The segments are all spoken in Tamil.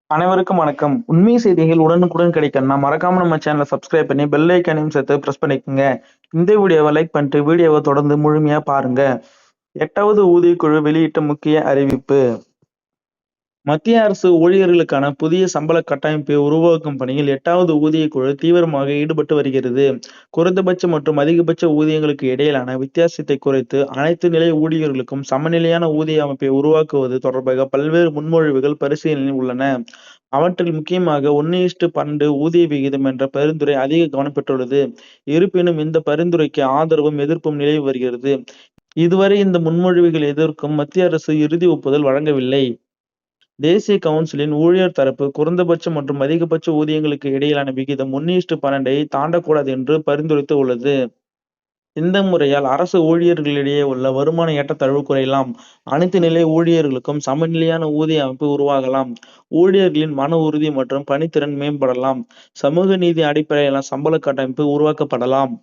அனைவருக்கும் வணக்கம். உண்மை செய்திகள் உடனுக்குடன் கிடைக்கணும்னா மறக்காம நம்ம சேனலை சப்ஸ்கிரைப் பண்ணி பெல் ஐக்கானையும் சேர்த்து பிரஸ் பண்ணிக்கோங்க. இந்த வீடியோவை லைக் பண்ணிட்டு வீடியோவை தொடர்ந்து முழுமையா பாருங்க. 8வது ஊதியக்குழு வெளியிட்ட முக்கிய அறிவிப்பு. மத்திய அரசு ஊழியர்களுக்கான புதிய சம்பள கட்டமைப்பை உருவாக்கும் பணியில் 8வது ஊதியக்குழு தீவிரமாக ஈடுபட்டு வருகிறது. குறைந்தபட்ச மற்றும் அதிகபட்ச ஊதியங்களுக்கு இடையிலான வித்தியாசத்தை குறைத்து அனைத்து நிலை ஊழியர்களுக்கும் சமநிலையான ஊதிய அமைப்பை உருவாக்குவது தொடர்பாக பல்வேறு முன்மொழிவுகள் பரிசீலனையில் உள்ளன. அவற்றில் முக்கியமாக 1:12 ஊதிய விகிதம் என்ற பரிந்துரை அதிக கவனம் பெற்றுள்ளது. இருப்பினும் இந்த பரிந்துரைக்கு ஆதரவும் எதிர்ப்பும் நிலவி வருகிறது. இதுவரை இந்த முன்மொழிவுகளை எதிர்க்கும் மத்திய அரசு இறுதி ஒப்புதல் வழங்கவில்லை. தேசிய கவுன்சிலின் ஊழியர் தரப்பு குறைந்தபட்ச மற்றும் அதிகபட்ச ஊதியங்களுக்கு இடையிலான விகிதம் 1:12 தாண்டக்கூடாது என்று பரிந்துரைத்து உள்ளது. இந்த முறையால் அரசு ஊழியர்களிடையே உள்ள வருமான ஏற்றத்தாழ்வு குறையலாம். அனைத்து நிலை ஊழியர்களுக்கும் சமநிலையான ஊதிய அமைப்பு உருவாகலாம். ஊழியர்களின் மன உறுதி மற்றும் பணித்திறன் மேம்படலாம். சமூக நீதி அடிப்படையிலான சம்பள கட்டமைப்பு உருவாக்கப்படலாம்.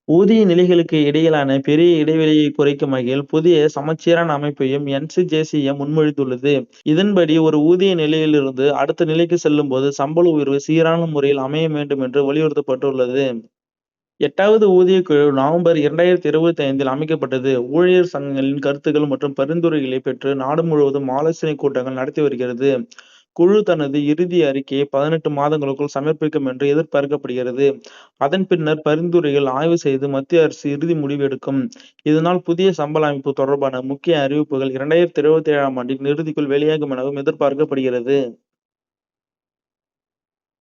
ஊதிய நிலைகளுக்கு இடையிலான பெரிய இடைவெளியை குறைக்கும் வகையில் புதிய சமச்சீரான அமைப்பையும் NCJCM முன்மொழிந்துள்ளது. இதன்படி ஒரு ஊதிய நிலையிலிருந்து அடுத்த நிலைக்கு செல்லும் போது சம்பள உயர்வு சீரான முறையில் அமைய வேண்டும் என்று வலியுறுத்தப்பட்டுள்ளது. 8வது ஊதியக்குழு நவம்பர் 2025இல் அமைக்கப்பட்டது. ஊழியர் சங்கங்களின் கருத்துக்கள் மற்றும் பரிந்துரைகளை பெற்று நாடு முழுவதும் ஆலோசனை கூட்டங்கள் நடத்தி வருகிறது. குழு தனது இறுதி அறிக்கையை 18 மாதங்களுக்குள் சமர்ப்பிக்கும் என்று எதிர்பார்க்கப்படுகிறது. அதன் பின்னர் பரிந்துரைகள் ஆய்வு செய்து மத்திய அரசு இறுதி முடிவு எடுக்கும். இதனால் புதிய சம்பள அமைப்பு தொடர்பான முக்கிய அறிவிப்புகள் 2027ஆம் ஆண்டின் இறுதிக்குள் வெளியாகும் எனவும் எதிர்பார்க்கப்படுகிறது.